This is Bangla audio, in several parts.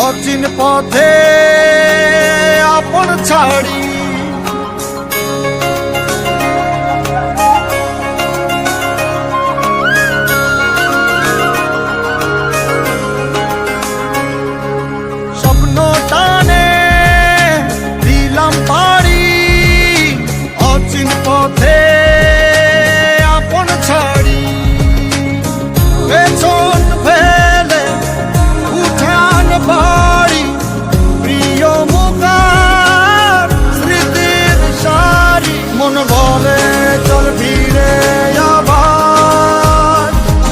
অচিন পথে আপন ছাড়ি স্বপ্ন টানে দিলাম পাড়ি অচিন পথে আপন ছাড়ি পেছন ফেলে উঠান বাড়ি প্রিয় মুখার স্মৃতির সারি মন বলে চল ফিরে আবার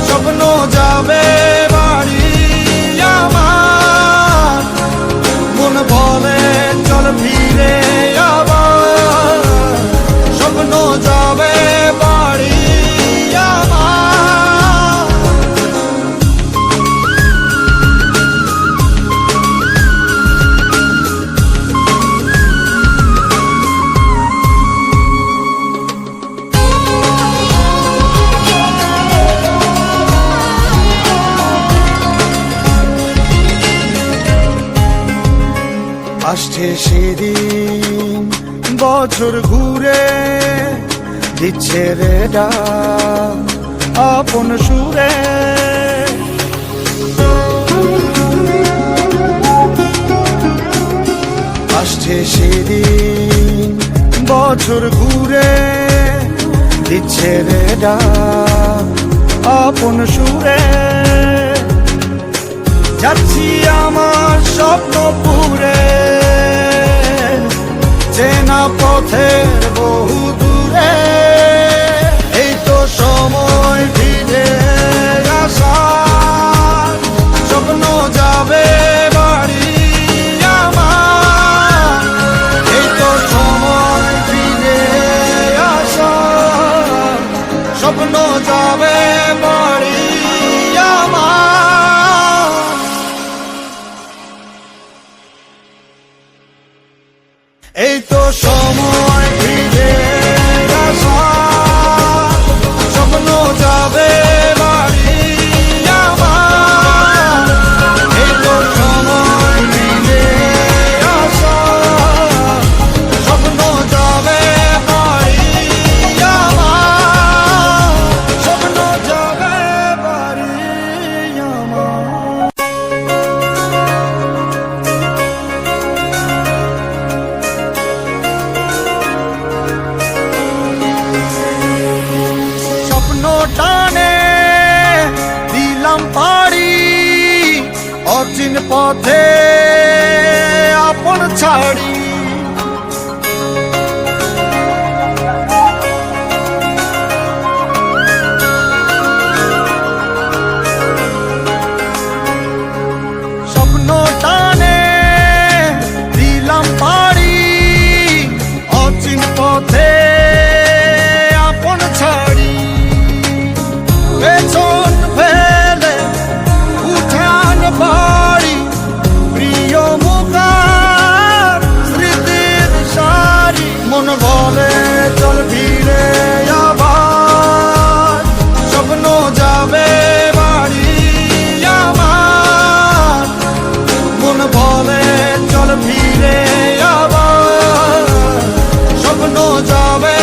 স্বপ্ন যাবে বাড়ি আমার মন বলে চল ফিরে আবার স্বপ্ন যাবে বাড়ি আমার আসছে সেদিন বছর ঘুরে দিচ্ছে রে ডাক আপন সুরে আসছে সেদিন বছর ঘুরে দিচ্ছে রে ডাক আপন সুরে যাচ্ছি আমার স্বপ্ন পুরে চেনা পথের বহু দূরে এই তো সময় ফিরে আসার স্বপ্ন যাবে বাড়ি আমার এই তো সময় ফিরে আসার স্বপ্ন যাবে বাড়ি আমার এই তো সময় ফিরে আসার স্বপ্ন যাবে বাড়ি আমার এই তো সময় ফিরে আসার স্বপ্ন যাবে বাড়ি আমার স্বপ্ন যাবে বাড়ি আমার টানে দিলাম পাড়ি অচিন পথে আপন ছাড়ি স্বপ্ন টানে দিলাম পাড়ি অচিন পথে আপন ছাড়ি পেছন ফেলে উঠান বাড়ি প্রিয় মুখার স্মৃতির সারি মন বলে চল ফিরে আবার স্বপ্ন যাবে বাড়ি আমার মন বলে চল ফিরে আবার স্বপ্ন যাবে